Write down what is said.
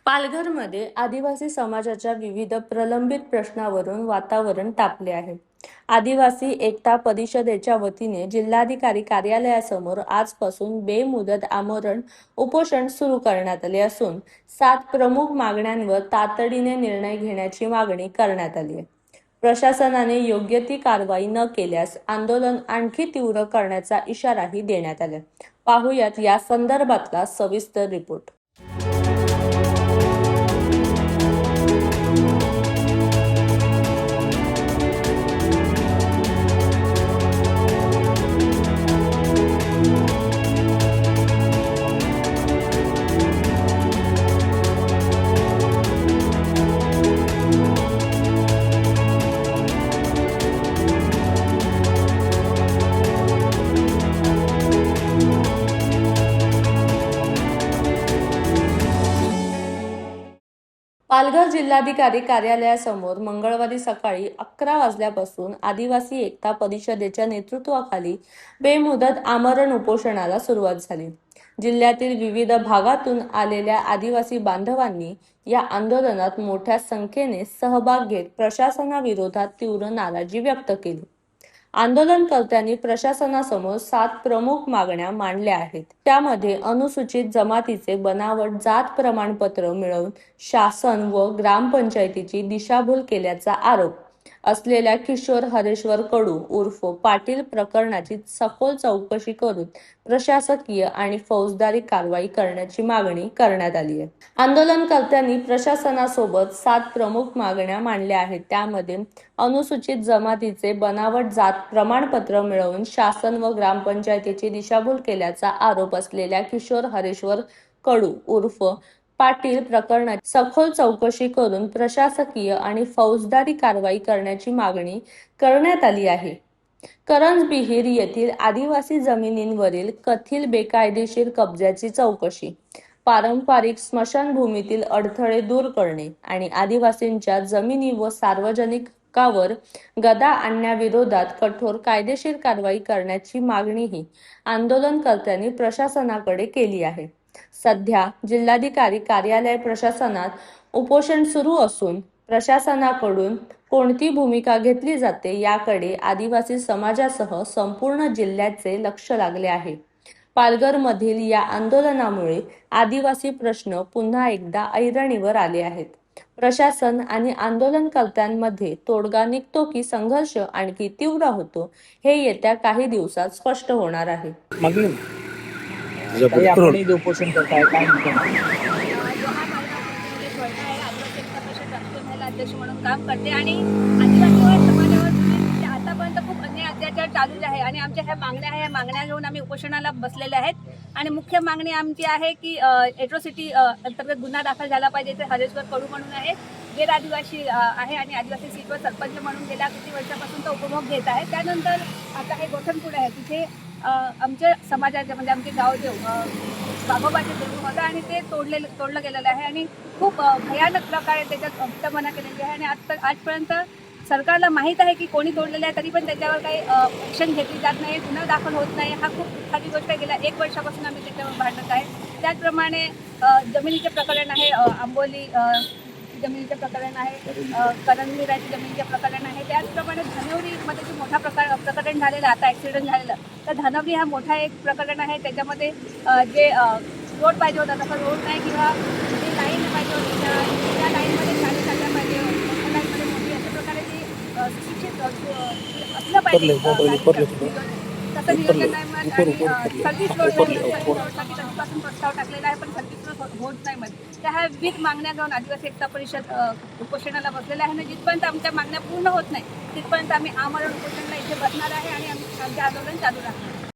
पालघरमध्ये आदिवासी समाजाच्या विविध प्रलंबित प्रश्नावरून वातावरण तापले आहे. आदिवासी एकता परिषदेच्या वतीने जिल्हाधिकारी कार्यालयासमोर आजपासून बेमुदत आमरण उपोषण सुरू करण्यात आले असून 7 प्रमुख मागण्यांवर तातडीने निर्णय घेण्याची मागणी करण्यात आली आहे. प्रशासनाने योग्य ती कारवाई न केल्यास आंदोलन आणखी तीव्र करण्याचा इशाराही देण्यात आला. पाहुयात या संदर्भातला सविस्तर रिपोर्ट. पालघर जिल्हाधिकारी कार्यालयासमोर मंगळवारी सकाळी 11 वाजल्यापासून आदिवासी एकता परिषदेच्या नेतृत्वाखाली बेमुदत आमरण उपोषणाला सुरुवात झाली. जिल्ह्यातील विविध भागातून आलेल्या आदिवासी बांधवांनी या आंदोलनात मोठ्या संख्येने सहभाग घेत प्रशासनाविरोधात तीव्र नाराजी व्यक्त केली. आंदोलनकर्त्यांनी प्रशासनासमोर 7 प्रमुख मागण्या मांडल्या आहेत. त्यामध्ये अनुसूचित जमातीचे बनावट जात प्रमाणपत्र मिळवून शासन व ग्रामपंचायतीची दिशाभूल केल्याचा आरोप असलेल्या किशोर हरेश्वर कडू उर्फ पाटील प्रकरणाची सखोल चौकशी करून प्रशासकीय आणि फौजदारी कारवाई करण्याची मागणी करण्यात आली आहे. आंदोलनकर्त्यांनी प्रशासनासोबत 7 प्रमुख मागण्या मांडल्या आहेत. त्यामध्ये अनुसूचित जमातीचे बनावट जात प्रमाणपत्र मिळवून शासन व ग्रामपंचायतीची दिशाभूल केल्याचा आरोप असलेल्या किशोर हरेश्वर कडू उर्फ पाटील प्रकरणाची सखोल चौकशी करून प्रशासकीय आणि फौजदारी कारवाई करण्याची मागणी करण्यात आली आहे. करंजबिहीर येथील आदिवासी जमिनींवरील कथित बेकायदेशीर कब्जाची चौकशी, पारंपरिक स्मशानभूमीतील अडथळे दूर करणे आणि आदिवासींच्या जमिनी व सार्वजनिकावर गदा आणण्याविरोधात कठोर कायदेशीर कारवाई करण्याची मागणीही आंदोलनकर्त्यांनी प्रशासनाकडे केली आहे. सध्या जिल्हाधिकारी कार्यालय प्रशासनात उपोषण सुरू असून प्रशासनाकडून कोणती भूमिका घेतली जाते याकडे आदिवासी समाजासह संपूर्ण जिल्ह्याचे लक्ष लागले आहे. पालघरमधील या आंदोलनामुळे आदिवासी प्रश्न पुन्हा एकदा ऐरणीवर आले आहेत. प्रशासन आणि आंदोलनकर्त्यांमध्ये तोडगा निघतो की संघर्ष आणखी तीव्र होतो हे येत्या काही दिवसात स्पष्ट होणार आहे. आपण उपोषण करताय काय अध्यक्ष म्हणून काम करते आणि आदिवासी समाजावर आतापर्यंत खूप अन्याय अत्याचार चालू आहे आणि आमच्या ह्या मागण्या घेऊन आम्ही उपोषणाला बसलेले आहेत. आणि मुख्य मागणी आमची आहे की एट्रोसिटी अंतर्गत गुन्हा दाखल झाला पाहिजे. ते हरेश्वर कडू म्हणून आहे, गैर आदिवासी आहे आणि आदिवासी सीटवर सरपंच म्हणून गेल्या किती वर्षापासून तो उपभोग घेत आहे. त्यानंतर आता हे गोठणपूर आहे, तिथे आमच्या समाजाचे म्हणजे आमचे गावदेव बाबोबाचे देव होता आणि ते तोडलं गेलेलं आहे आणि खूप भयानक प्रकारे त्याच्यात हत्यामना केलेली आहे. आणि आजपर्यंत सरकारला माहीत आहे की कोणी तोडलेलं आहे, तरी पण त्याच्यावर काही ॲक्शन घेतली जात नाही, गुन्हा दाखल होत नाही. हा खूप दुःखाची गोष्ट आहे. गेल्या 1 वर्षापासून आम्ही त्याच्यावर भांडत आहे. त्याचप्रमाणे जमिनीचे प्रकरण आहे, आंबोली जमिनीचे प्रकरण आहे, करंजबिराची जमिनीचे प्रकरण आहे. त्याचप्रमाणे धानवरीमध्ये जे मोठा प्रकरण झालेलं आता ॲक्सिडेंट झालेलं, तर धानवरी हा मोठा एक प्रकरण आहे. त्याच्यामध्ये जे रोड पाहिजे होता तसा रोड नाही किंवा जी लाईन पाहिजे होती त्या लाईनमध्ये गाडी चालल्या पाहिजे, लाईनमध्ये मोठी अशा प्रकारे जी सुशिक्षित असलं पाहिजे तसं नियोजन नाही. आणि सर्व्हिस रोडसाठी कधीपासून प्रस्ताव टाकलेला आहे पण सर्व्हिस रोड होत नाही. मध्ये त्या ह्या विविध मागण्या घेऊन आदिवासी एकता परिषद उपोषणाला बसलेल्या आहे. आणि जिथपर्यंत आमच्या मागण्या पूर्ण होत नाही तिथपर्यंत आम्ही आमरण उपोषणाला इथे बसणार आहे आणि आमचे आंदोलन चालू राहणार.